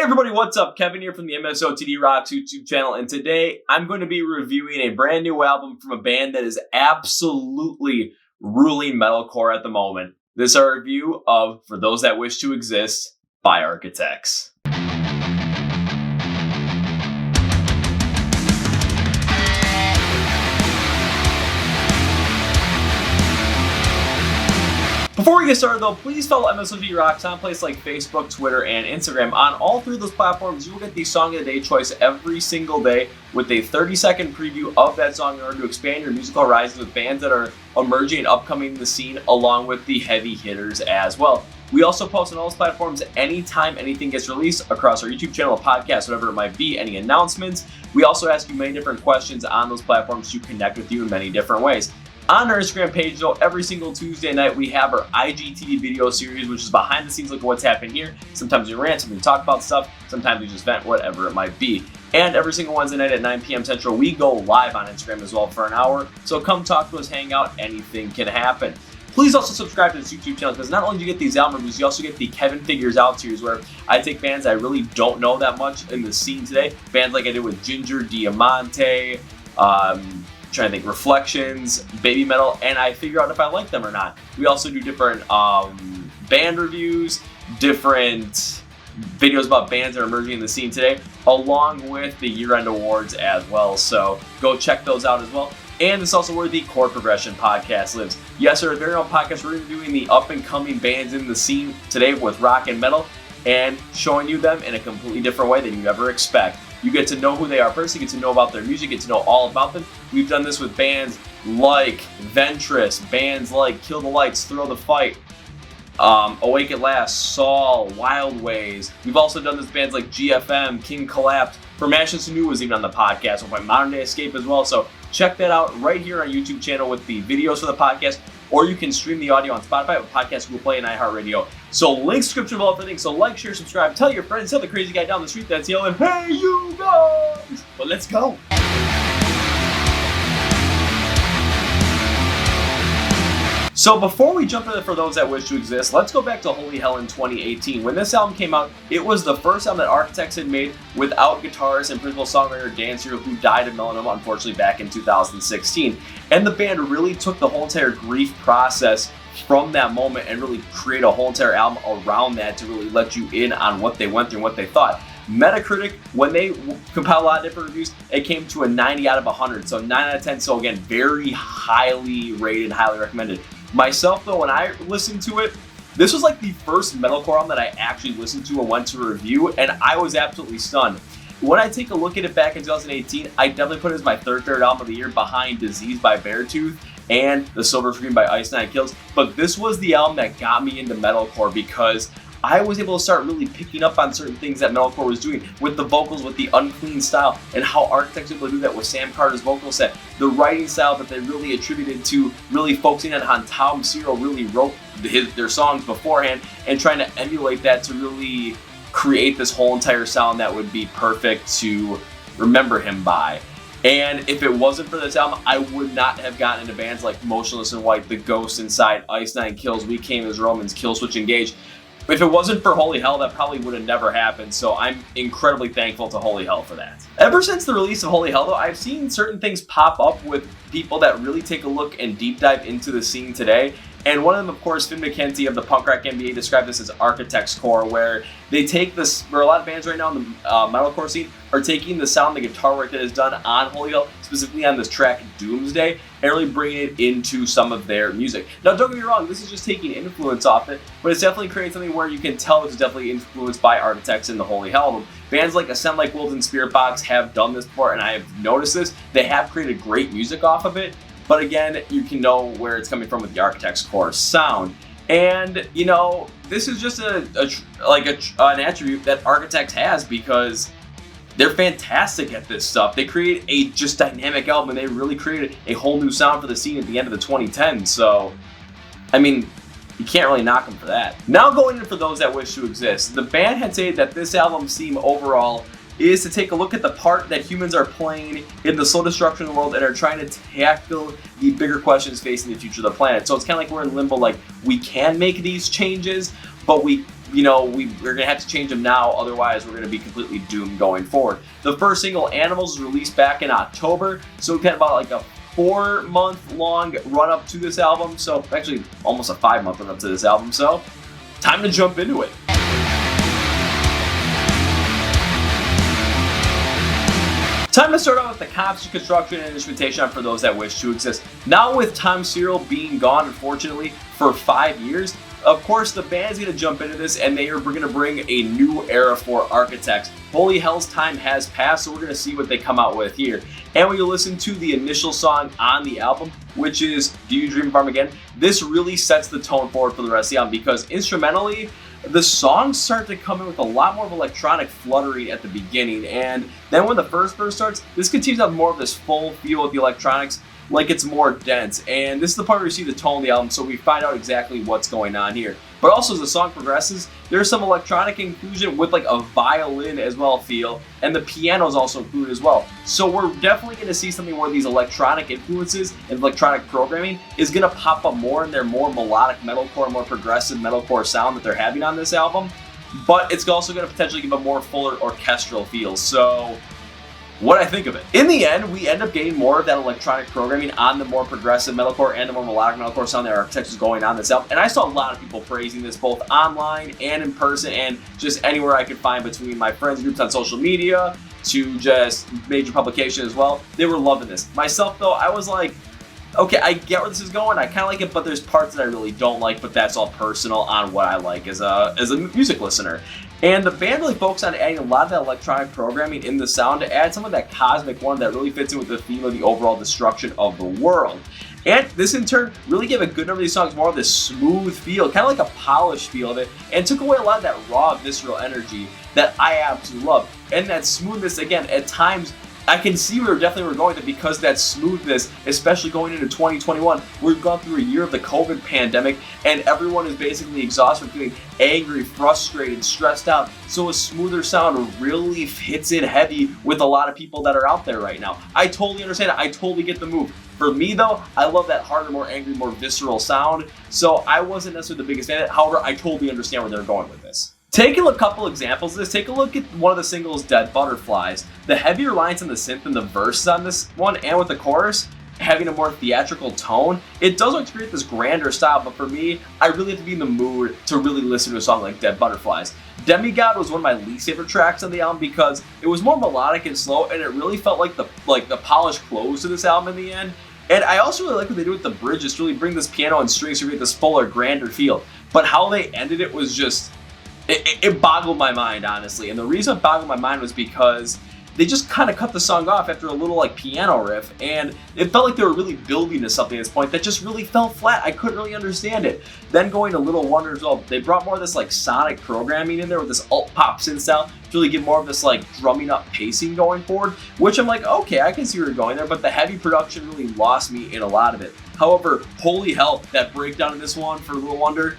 everybody, what's up? Kevin here from the MSOTD Rocks YouTube channel, and today I'm going to be reviewing a brand new album from a band that is absolutely ruling metalcore at the moment. This is our review of For Those That Wish to Exist by Architects. Before we get started though, please follow MSOTD Rocks on places like Facebook, Twitter, and Instagram. On all three of those platforms, you will get the Song of the Day choice every single day with a 30-second preview of that song in order to expand your musical horizons with bands that are emerging and upcoming in the scene, along with the heavy hitters as well. We also post on all those platforms anytime anything gets released across our YouTube channel, podcast, whatever it might be, any announcements. We also ask you many different questions on those platforms to connect with you in many different ways. On our Instagram page, though, every single Tuesday night, we have our IGTV video series, which is behind the scenes look at what's happening here. Sometimes we rant, sometimes we talk about stuff, sometimes we just vent, whatever it might be. And every single Wednesday night at 9 p.m. Central, we go live on Instagram as well for an hour. So come talk to us, hang out, anything can happen. Please also subscribe to this YouTube channel because not only do you get these album reviews, you also get the Kevin Figures Out series where I take bands I really don't know that much in the scene today. Bands like I did with Ginger, Diamante, trying to think, Reflections, Baby Metal, and I figure out if I like them or not. We also do different band reviews, different videos about bands that are emerging in the scene today, along with the year-end awards as well. So go check those out as well. And it's also where the Chord Progression podcast lives. Yes, our very own podcast, we're reviewing the up-and-coming bands in the scene today with rock and metal and showing you them in a completely different way than you ever expect. You get to know who they are first, you get to know about their music, get to know all about them. We've done this with bands like Ventress, bands like Kill the Lights, Throw the Fight, Awake at Last, Saul, Wild Ways. We've also done this with bands like GFM, King Collapse. From Ashes to New was even on the podcast with my Modern Day Escape as well. So check that out right here on our YouTube channel with the videos for the podcast, or you can stream the audio on Spotify with Podcast, Google Play, and iHeart Radio. So link, description below for everything. So like, share, subscribe, tell your friends, tell the crazy guy down the street that's yelling, "Hey you guys!" But let's go. So before we jump into For Those That Wish to Exist, let's go back to Holy Hell in 2018. When this album came out, it was the first album that Architects had made without guitarist and principal songwriter Dan Searle, who died of melanoma, unfortunately, back in 2016. And the band really took the whole entire grief process from that moment and really create a whole entire album around that to really let you in on what they went through and what they thought. Metacritic, when they compiled a lot of different reviews, it came to a 90 out of 100, so 9 out of 10. So again, very highly rated, highly recommended. Myself, though, when I listened to it, this was like the first metalcore album that I actually listened to and went to review, and I was absolutely stunned. When I take a look at it back in 2018, I definitely put it as my third album of the year behind Disease by Beartooth and The Silver Screen by Ice Nine Kills. But this was the album that got me into metalcore because I was able to start really picking up on certain things that metalcore was doing with the vocals, with the unclean style, and how Architects were able to do that with Sam Carter's vocal set. The writing style that they really attributed to really focusing on how Tom Searle really wrote their songs beforehand and trying to emulate that to really create this whole entire sound that would be perfect to remember him by. And if it wasn't for this album, I would not have gotten into bands like Motionless in White, The Ghost Inside, Ice Nine Kills, We Came as Romans, Killswitch Engage. If it wasn't for Holy Hell, that probably would have never happened, so I'm incredibly thankful to Holy Hell for that. Ever since the release of Holy Hell, though, I've seen certain things pop up with people that really take a look and deep dive into the scene today. And one of them, of course, Finn McKenzie of the Punk Rock NBA described this as Architects Core, where they take this, where a lot of bands right now in the metalcore scene are taking the sound, the guitar work that is done on Holy Hell, specifically on this track Doomsday, and really bringing it into some of their music. Now, don't get me wrong, this is just taking influence off it, but it's definitely creating something where you can tell it's definitely influenced by Architects in the Holy Hell album. Bands like Ascend Like Wolves and Spirit Box have done this before, and I have noticed this. They have created great music off of it. But again, you can know where it's coming from with the Architects Core sound. And, you know, this is just an attribute that Architects has because they're fantastic at this stuff. They create a just dynamic album, and they really created a whole new sound for the scene at the end of the 2010s. So, I mean, you can't really knock them for that. Now going in For Those That Wish to Exist, the band had said that this album's theme overall is to take a look at the part that humans are playing in the slow destruction of the world and are trying to tackle the bigger questions facing the future of the planet. So it's kind of like we're in limbo, like we can make these changes, but we we're going to have to change them now, otherwise we're going to be completely doomed going forward. The first single, Animals, was released back in October, so we've had about like a 4-month-long run-up to this album, so actually almost a 5-month run-up to this album, so time to jump into it. Time to start out with the concept, construction, and instrumentation for those that wish to exist. Now with Tom Cyril being gone, unfortunately, for 5 years, of course the band's going to jump into this and they are going to bring a new era for Architects. Holy Hell's time has passed, so we're going to see what they come out with here. And when you listen to the initial song on the album, which is Do You Dream of Armageddon, this really sets the tone forward for the rest of the album, because instrumentally, the songs start to come in with a lot more of electronic fluttering at the beginning, and then when the first verse starts, this continues to have more of this full feel with the electronics, like it's more dense, and this is the part where you see the tone of the album, so we find out exactly what's going on here. But also as the song progresses, there's some electronic inclusion with like a violin as well feel, and the piano is also included as well. So we're definitely going to see something where these electronic influences and electronic programming is going to pop up more in their more melodic metalcore, more progressive metalcore sound that they're having on this album. But it's also going to potentially give a more fuller orchestral feel. So what I think of it. In the end, we end up getting more of that electronic programming on the more progressive metalcore and the more melodic metalcore sound that Architects is going on this album. And I saw a lot of people praising this both online and in person and just anywhere I could find between my friends groups on social media to just major publications as well. They were loving this. Myself though, I was like, okay, I get where this is going. I kind of like it, but there's parts that I really don't like, but that's all personal on what I like as a music listener. And the band really focused on adding a lot of that electronic programming in the sound to add some of that cosmic one that really fits in with the theme of the overall destruction of the world. And this in turn really gave a good number of these songs more of this smooth feel, kind of like a polished feel of it, and took away a lot of that raw, visceral energy that I absolutely love. And that smoothness, again, at times, I can see where definitely we're going to, because that smoothness, especially going into 2021, we've gone through a year of the COVID pandemic and everyone is basically exhausted, feeling angry, frustrated, stressed out. So a smoother sound really hits in heavy with a lot of people that are out there right now. I totally understand it. I totally get the move. For me though, I love that harder, more angry, more visceral sound. So I wasn't necessarily the biggest fan of it. However, I totally understand where they're going with this. Taking a couple examples of this, take a look at one of the singles, Dead Butterflies. The heavier lines in the synth and the verses on this one, and with the chorus having a more theatrical tone, it does like to create this grander style, but for me, I really have to be in the mood to really listen to a song like Dead Butterflies. Demigod was one of my least favorite tracks on the album because it was more melodic and slow, and it really felt like the polished close to this album in the end. And I also really like what they do with the bridges to really bring this piano and strings to create this fuller, grander feel. But how they ended it was just, it boggled my mind, honestly. And the reason it boggled my mind was because they just kind of cut the song off after a little like piano riff, and it felt like they were really building to something at this point that just really fell flat. I couldn't really understand it. Then going to Little Wonder as well, they brought more of this like sonic programming in there with this alt pop synth style to really give more of this like drumming up pacing going forward, which I'm like, okay, I can see where you're going there, but the heavy production really lost me in a lot of it. However, holy hell, that breakdown in this one for Little Wonder,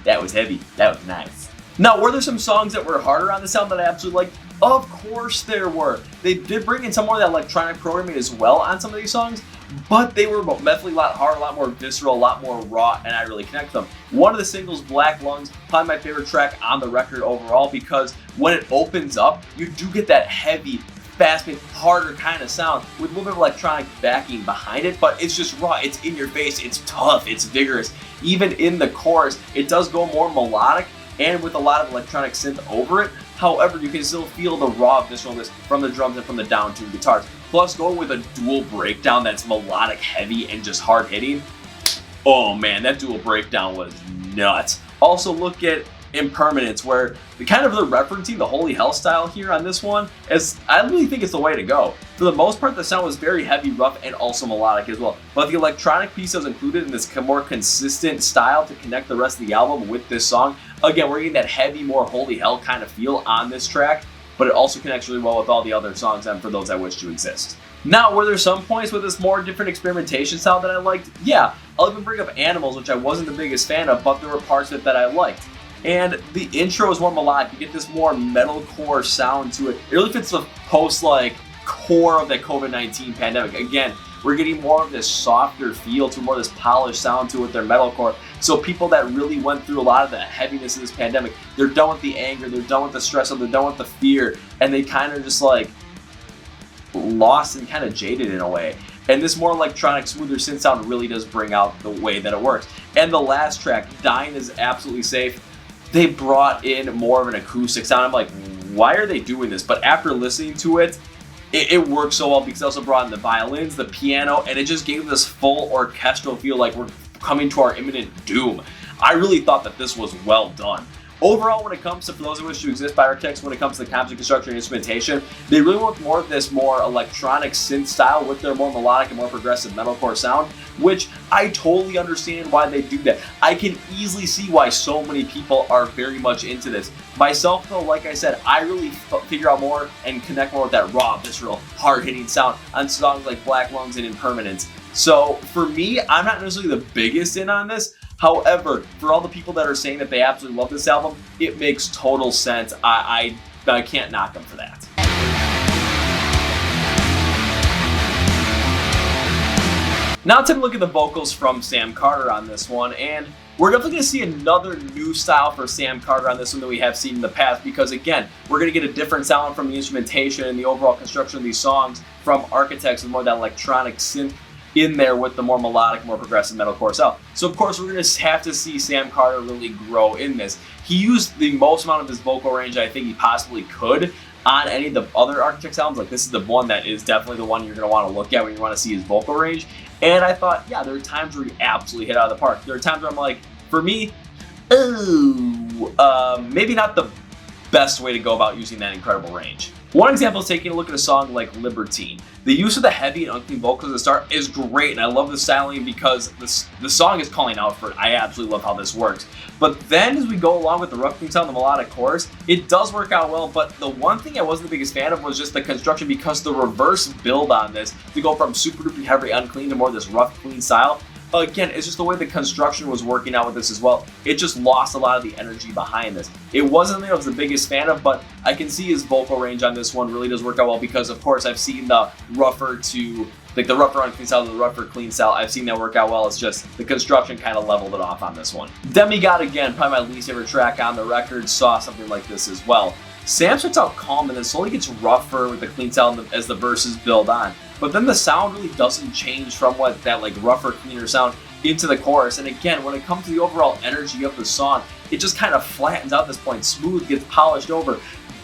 that was heavy. That was nice. Now, were there some songs that were harder on this album that I absolutely liked? Of course there were. They did bring in some more of that electronic programming as well on some of these songs, but they were definitely a lot harder, a lot more visceral, a lot more raw, and I really connect them. One of the singles, Black Lungs, probably my favorite track on the record overall, because when it opens up, you do get that heavy, fast-paced, harder kind of sound with a little bit of electronic backing behind it, but it's just raw, it's in your face, it's tough, it's vigorous. Even in the chorus, it does go more melodic and with a lot of electronic synth over it. However, you can still feel the raw visceralness from the drums and from the down-tuned guitars. Plus, going with a dual breakdown that's melodic, heavy, and just hard-hitting. Oh man, that dual breakdown was nuts. Also, look at Impermanence, where the kind of the referencing the Holy Hell style here on this one, as I really think it's the way to go. For the most part, the sound was very heavy, rough, and also melodic as well. But the electronic piece that was included in this more consistent style to connect the rest of the album with this song. Again, we're getting that heavy, more Holy Hell kind of feel on this track, but it also connects really well with all the other songs and For Those That Wish to Exist. Now, were there some points with this more different experimentation style that I liked? Yeah, I'll even bring up Animals, which I wasn't the biggest fan of, but there were parts of it that I liked. And the intro is more melodic. You get this more metalcore sound to it. It really fits the post core of the COVID-19 pandemic. Again, we're getting more of this softer feel to more of this polished sound to it with their metalcore. So people that really went through a lot of the heaviness of this pandemic, they're done with the anger, they're done with the stress, they're done with the fear, and they kind of just like lost and kind of jaded in a way. And this more electronic, smoother synth sound really does bring out the way that it works. And the last track, Dying Is Absolutely Safe, they brought in more of an acoustic sound. I'm like, why are they doing this? But after listening to it, it works so well because they also brought in the violins, the piano, and it just gave this full orchestral feel like we're coming to our imminent doom. I really thought that this was well done. Overall, when it comes to For Those Who Wish to Exist by Architects, when it comes to the composite construction and instrumentation, they really went more of this more electronic synth style with their more melodic and more progressive metalcore sound, which I totally understand why they do that. I can easily see why so many people are very much into this. Myself, though, like I said, I really figure out more and connect more with that raw, visceral, hard-hitting sound on songs like Black Lungs and Impermanence. So for me, I'm not necessarily the biggest in on this. However, for all the people that are saying that they absolutely love this album, it makes total sense. I can't knock them for that. Now take a look at the vocals from Sam Carter on this one, and we're definitely going to see another new style for Sam Carter on this one than we have seen in the past, because again, we're going to get a different sound from the instrumentation and the overall construction of these songs from Architects with more of that electronic synth in there with the more melodic, more progressive metalcore style. So of course we're going to have to see Sam Carter really grow in this. He used the most amount of his vocal range I think he possibly could on any of the other Architects albums. Like this is the one that is definitely the one you're going to want to look at when you want to see his vocal range. And I thought, yeah, there are times where he absolutely hit out of the park. There are times where I'm like, for me, maybe not the best way to go about using that incredible range. One example is taking a look at a song like Libertine. The use of the heavy and unclean vocals at the start is great, and I love the styling because the song is calling out for it. I absolutely love how this works. But then as we go along with the rough clean sound, the melodic chorus, it does work out well, but the one thing I wasn't the biggest fan of was just the construction, because the reverse build on this, to go from super duper heavy unclean to more of this rough clean style, again, it's just the way the construction was working out with this as well. It just lost a lot of the energy behind this. It wasn't something I was the biggest fan of, but I can see his vocal range on this one really does work out well, because of course I've seen the rougher to, like the rougher unclean style to the rougher clean style. I've seen that work out well. It's just the construction kind of leveled it off on this one. Demigod, again, probably my least favorite track on the record, saw something like this as well. Sam starts out calm and then slowly gets rougher with the clean style as the verses build on. But then the sound really doesn't change from what that like rougher, cleaner sound into the chorus. And again, when it comes to the overall energy of the song, it just kind of flattens out at this point. Smooth, gets polished over.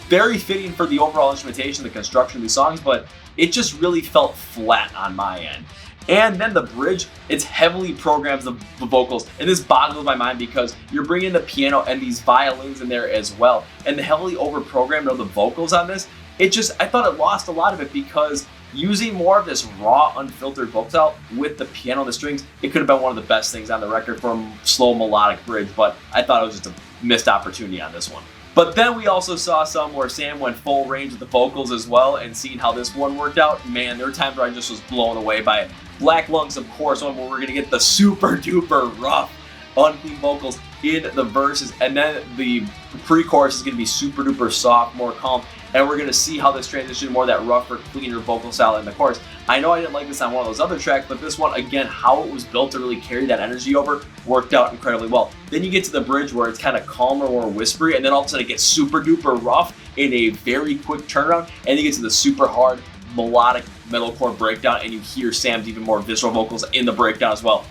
Very fitting for the overall instrumentation, the construction of these songs, but it just really felt flat on my end. And then the bridge, it's heavily programs the vocals, and this boggles my mind because you're bringing the piano and these violins in there as well, and the heavily over-programmed of the vocals on this, I thought it lost a lot of it, because using more of this raw, unfiltered vocal with the piano and the strings, it could have been one of the best things on the record for a slow melodic bridge, but I thought it was just a missed opportunity on this one. But then we also saw some where Sam went full range with the vocals as well, and seeing how this one worked out, man, there were times where I just was blown away by it. Black Lungs, of course, one where we're going to get the super duper rough, unclean vocals in the verses, and then the pre-chorus is going to be super duper soft, more calm, and we're going to see how this transition more of that rougher, cleaner vocal style in the chorus. I know I didn't like this on one of those other tracks, but this one, again, how it was built to really carry that energy over, worked out incredibly well. Then you get to the bridge where it's kind of calmer, more whispery, and then all of a sudden it gets super duper rough in a very quick turnaround, and you get to the super hard, melodic metalcore breakdown, and you hear Sam's even more visceral vocals in the breakdown as well.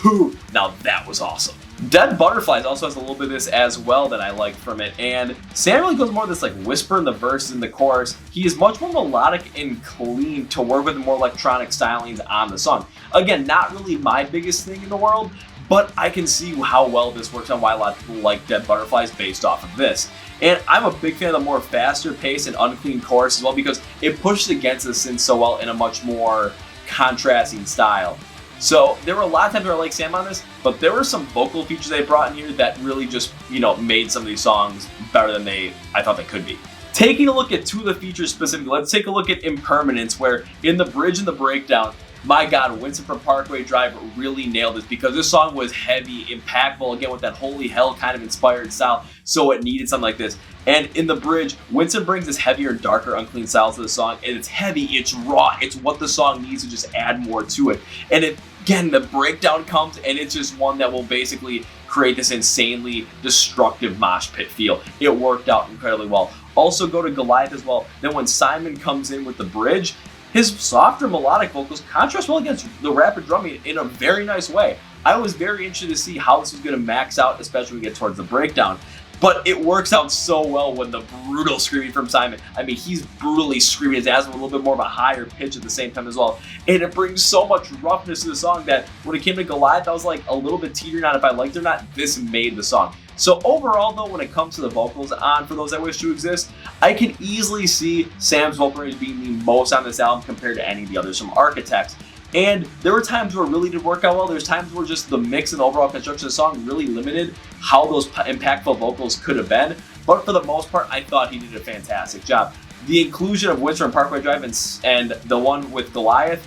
Whew, now that was awesome. Dead Butterflies also has a little bit of this as well that I liked from it, and Sam really goes more of this like whisper in the verse and the chorus. He is much more melodic and clean to work with more electronic stylings on the song. Again, not really my biggest thing in the world, but I can see how well this works and why a lot of people like Dead Butterflies based off of this. And I'm a big fan of the more faster pace and unclean chorus as well, because it pushes against the synth so well in a much more contrasting style. So there were a lot of times where I like Sam on this, but there were some vocal features they brought in here that really just, made some of these songs better than I thought they could be. Taking a look at two of the features specifically, let's take a look at Impermanence, where in the bridge and the breakdown, my God, Winston from Parkway Drive really nailed this, because this song was heavy, impactful, again with that Holy Hell kind of inspired style, so it needed something like this. And in the bridge, Winston brings this heavier, darker, unclean style to the song, and it's heavy, it's raw, it's what the song needs to just add more to it. And again, the breakdown comes, and it's just one that will basically create this insanely destructive mosh pit feel. It worked out incredibly well. Also go to Goliath as well. Then when Simon comes in with the bridge, his softer melodic vocals contrast well against the rapid drumming in a very nice way. I was very interested to see how this was going to max out, especially when we get towards the breakdown. But it works out so well when the brutal screaming from Simon. I mean, he's brutally screaming his ass with a little bit more of a higher pitch at the same time as well. And it brings so much roughness to the song that when it came to Goliath, I was like a little bit teetering on if I liked it or not. This made the song. So overall though, when it comes to the vocals on For Those That Wish to Exist, I can easily see Sam's vocal range being the most on this album compared to any of the others from Architects. And there were times where it really did work out well. There's times where just the mix and the overall construction of the song really limited how those impactful vocals could have been. But for the most part, I thought he did a fantastic job. The inclusion of Windsor and Parkway Drive and the one with Goliath,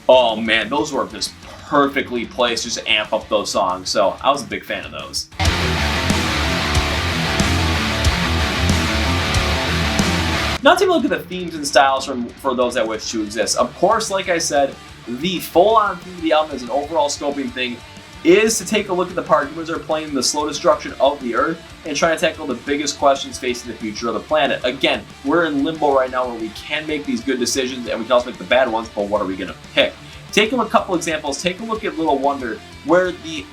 oh man, those were just perfectly placed just to amp up those songs. So I was a big fan of those. Now take a look at the themes and styles For Those That Wish to Exist. Of course, like I said, the full-on theme of the album as an overall scoping thing is to take a look at the part humans are playing the slow destruction of the Earth and trying to tackle the biggest questions facing the future of the planet. Again, we're in limbo right now where we can make these good decisions and we can also make the bad ones, but what are we going to pick? Taking a couple examples, take a look at Little Wonder, where the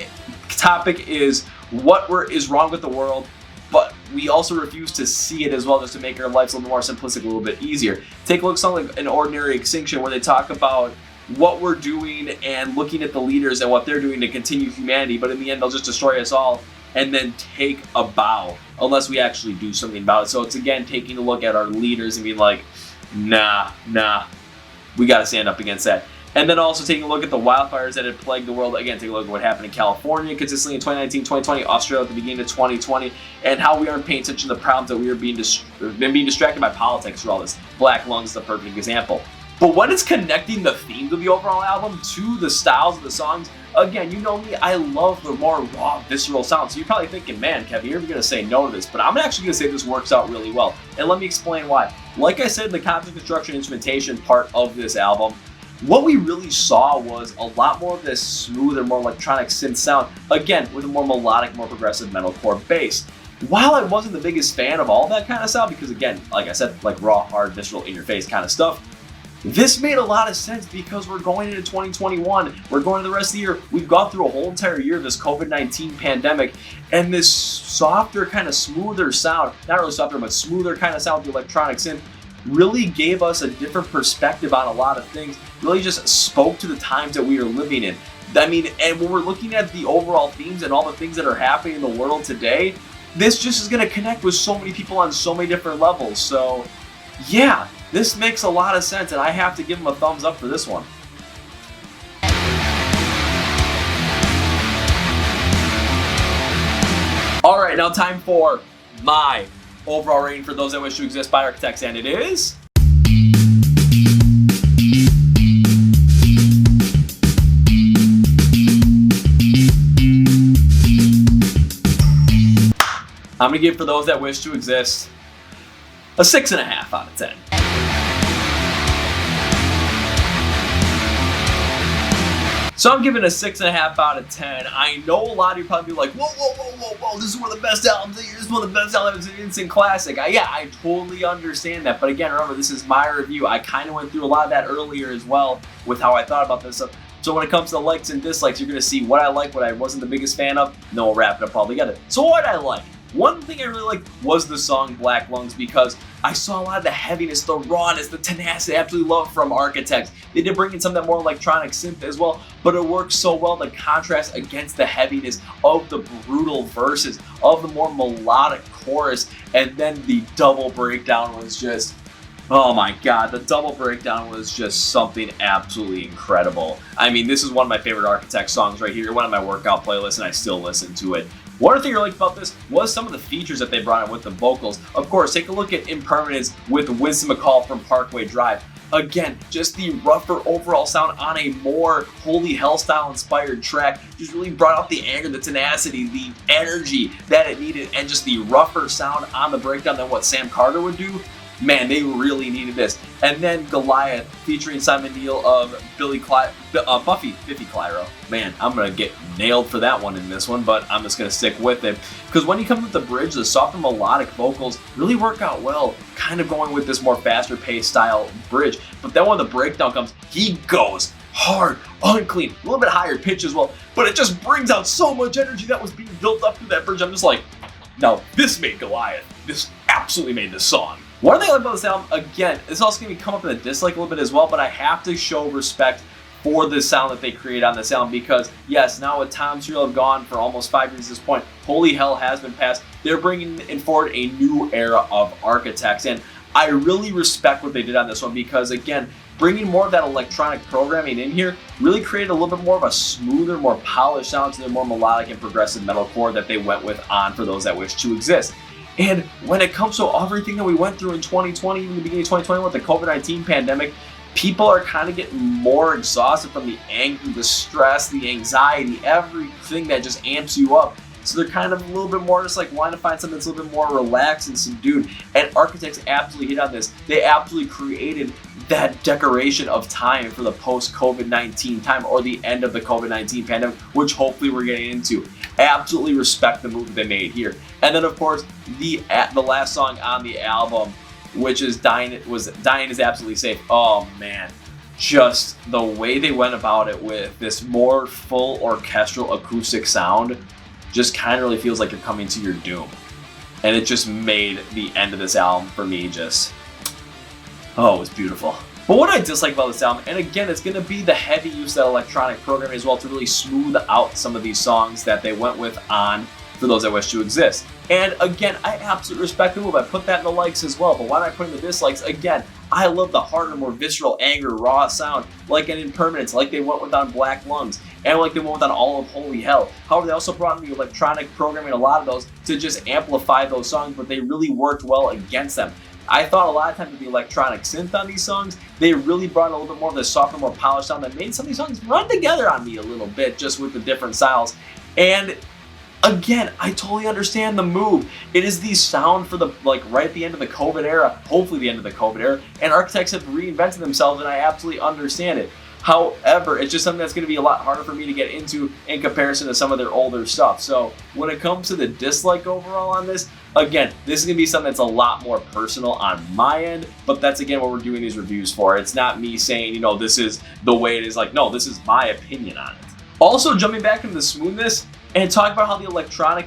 topic is what is wrong with the world, but we also refuse to see it as well, just to make our lives a little more simplistic, a little bit easier. Take a look at something like An Ordinary Extinction, where they talk about what we're doing and looking at the leaders and what they're doing to continue humanity, but in the end they'll just destroy us all and then take a bow unless we actually do something about it. So it's again taking a look at our leaders and being like, nah, we gotta stand up against that. And then also taking a look at the wildfires that had plagued the world. Again, take a look at what happened in California consistently in 2019, 2020, Australia at the beginning of 2020, and how we aren't paying attention to the problems that we are being distracted by politics through all this. Black Lungs is the perfect example. But when it's connecting the themes of the overall album to the styles of the songs, again, you know me, I love the more raw, visceral sound. So you're probably thinking, man, Kevin, you're going to say no to this. But I'm actually going to say this works out really well. And let me explain why. Like I said, the concept, construction, instrumentation part of this album, what we really saw was a lot more of this smoother, more electronic synth sound, again, with a more melodic, more progressive metalcore bass. While I wasn't the biggest fan of all that kind of sound, because again, like I said, like raw, hard, visceral, in-your-face kind of stuff, this made a lot of sense because we're going into 2021, we're going to the rest of the year, we've gone through a whole entire year of this COVID-19 pandemic, and this softer, kind of smoother sound, not really softer, but smoother kind of sound with the electronic synth, really gave us a different perspective on a lot of things, really just spoke to the times that we are living in. I mean, and when we're looking at the overall themes and all the things that are happening in the world today, this just is going to connect with so many people on so many different levels. So, yeah, this makes a lot of sense, and I have to give them a thumbs up for this one. All right, now time for my overall rating For Those That Wish to Exist by Architects, and it is... I'm going to give For Those That Wish to Exist a 6.5 out of 10. So I'm giving it a 6.5 out of 10. I know a lot of you probably be like, whoa, this is one of the best albums of the year. This is one of the best albums. It's an instant classic. I totally understand that. But again, remember, this is my review. I kind of went through a lot of that earlier as well with how I thought about this stuff. So when it comes to likes and dislikes, you're going to see what I like, what I wasn't the biggest fan of, and then we'll wrap it up all together. So what I like? One thing I really liked was the song Black Lungs, because I saw a lot of the heaviness, the rawness, the tenacity I absolutely love from Architects. They did bring in some of that more electronic synth as well, but it works so well to contrast against the heaviness of the brutal verses, of the more melodic chorus, and then the double breakdown was just, oh my god, the double breakdown was just something absolutely incredible. I mean, this is one of my favorite Architects songs right here, one of my workout playlists, and I still listen to it. One other thing I liked about this was some of the features that they brought in with the vocals. Of course, take a look at Impermanence with Winston McCall from Parkway Drive. Again, just the rougher overall sound on a more Holy Hell style inspired track just really brought out the anger, the tenacity, the energy that it needed, and just the rougher sound on the breakdown than what Sam Carter would do. Man, they really needed this. And then Goliath, featuring Simon Neil of Biffy Clyro. Man, I'm going to get nailed for that one in this one, but I'm just going to stick with it. Because when you come with the bridge, the softer melodic vocals really work out well, kind of going with this more faster paced style bridge. But then when the breakdown comes, he goes hard, unclean, a little bit higher pitch as well, but it just brings out so much energy that was being built up through that bridge. I'm just like, no, this made Goliath. This absolutely made this song. One thing I like about this album, again, this is also going to come up in the dislike a little bit as well, but I have to show respect for the sound that they create on this album because, yes, now with Tom Serial have gone for almost 5 years at this point, Holy Hell has been passed, they're bringing in forward a new era of Architects, and I really respect what they did on this one because, again, bringing more of that electronic programming in here really created a little bit more of a smoother, more polished sound to the more melodic and progressive metalcore that they went with on For Those That Wish to Exist. And when it comes to everything that we went through in 2020, even the beginning of 2021 with the COVID-19 pandemic, people are kind of getting more exhausted from the anger, the stress, the anxiety, everything that just amps you up. So they're kind of a little bit more just like wanting to find something that's a little bit more relaxed and subdued. And Architects absolutely hit on this. They absolutely created that decoration of time for the post-COVID-19 time or the end of the COVID-19 pandemic, which hopefully we're getting into. Absolutely respect the move that they made here. And then of course, the last song on the album, which is Dying Is Absolutely Safe. Oh man, just the way they went about it with this more full orchestral acoustic sound just kind of really feels like you're coming to your doom. And it just made the end of this album for me just, oh, it was beautiful. But what I dislike about this album, and again, it's going to be the heavy use of that electronic programming as well to really smooth out some of these songs that they went with on For Those That Wish to Exist. And again, I absolutely respect the move. I put that in the likes as well, but why am I putting the dislikes? Again, I love the harder, more visceral, anger, raw sound, like an Impermanence, like they went with on Black Lungs, and like they went with on all of Holy Hell. However, they also brought in the electronic programming, a lot of those, to just amplify those songs, but they really worked well against them. I thought a lot of times with the electronic synth on these songs, they really brought a little bit more of the softer, more polished sound that made some of these songs run together on me a little bit, just with the different styles. And again, I totally understand the move. It is the sound for the, like, right at the end of the COVID era, hopefully the end of the COVID era, and Architects have reinvented themselves, and I absolutely understand it. However, it's just something that's going to be a lot harder for me to get into in comparison to some of their older stuff. So when it comes to the dislike overall on this, again, this is going to be something that's a lot more personal on my end, but that's again what we're doing these reviews for. It's not me saying, you know, this is the way it is. Like, no, this is my opinion on it. Also, jumping back into the smoothness and talk about how the electronic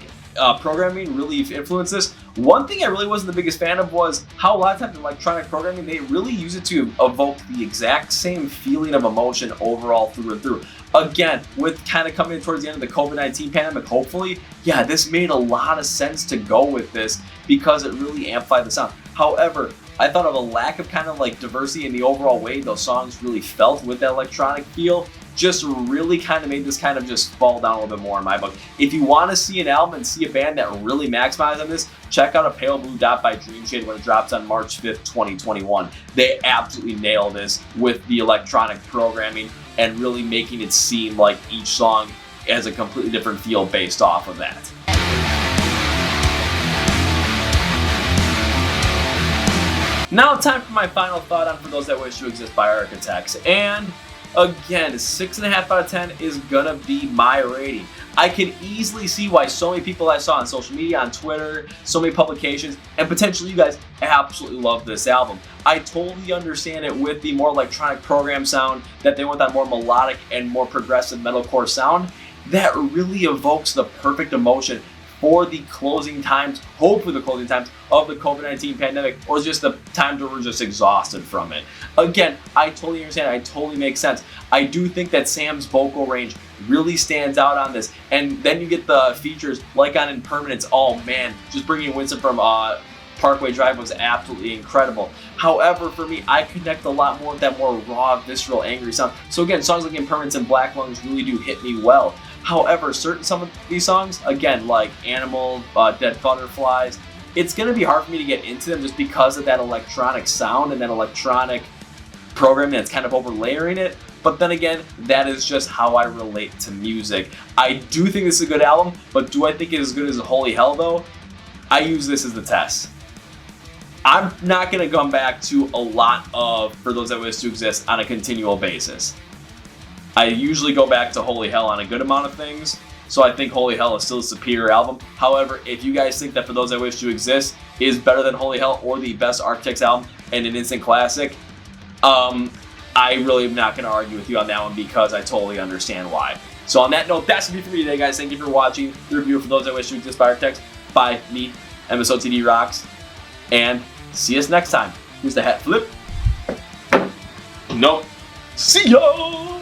programming really influenced this. One thing I really wasn't the biggest fan of was how a lot of times in electronic programming, they really use it to evoke the exact same feeling of emotion overall through and through. Again, with kind of coming towards the end of the COVID-19 pandemic, hopefully, yeah, this made a lot of sense to go with this because it really amplified the sound. However, I thought of a lack of kind of like diversity in the overall way those songs really felt with that electronic feel just really kind of made this kind of just fall down a little bit more in my book. If you want to see an album and see a band that really maximizes on this, check out A Pale Blue Dot by Dreamshade when it drops on March 5th, 2021. They absolutely nail this with the electronic programming and really making it seem like each song has a completely different feel based off of that. Now time for my final thought on For Those That Wish to Exist by Architects. And again, 6.5 out of 10 is gonna be my rating. I can easily see why so many people I saw on social media, on Twitter, so many publications, and potentially you guys absolutely love this album. I totally understand it with the more electronic program sound, that they want that more melodic and more progressive metalcore sound that really evokes the perfect emotion for the closing times, hopefully the closing times of the COVID-19 pandemic, or just the times where we're just exhausted from it. Again, I totally understand, I totally make sense. I do think that Sam's vocal range really stands out on this, and then you get the features like on Impermanence. Oh man, just bringing Winston from Parkway Drive was absolutely incredible. However, for me, I connect a lot more with that more raw, visceral, angry sound. So again, songs like Impermanence and Black Lungs really do hit me well. However, some of these songs, again, like Animal, Dead Butterflies, it's going to be hard for me to get into them just because of that electronic sound and that electronic programming that's kind of overlaying it. But then again, that is just how I relate to music. I do think this is a good album, but do I think it is as good as Holy Hell though? I use this as the test. I'm not going to come back to a lot of For Those That Wish to Exist on a continual basis. I usually go back to Holy Hell on a good amount of things, so I think Holy Hell is still a superior album. However, if you guys think that For Those That Wish to Exist is better than Holy Hell or the best Architects album and an instant classic, I really am not going to argue with you on that one because I totally understand why. So on that note, that's going to be for me today, guys. Thank you for watching the review For Those That Wish to Exist by Architects by me, MSOTD Rocks, and see us next time. Here's the hat flip. Nope. See ya!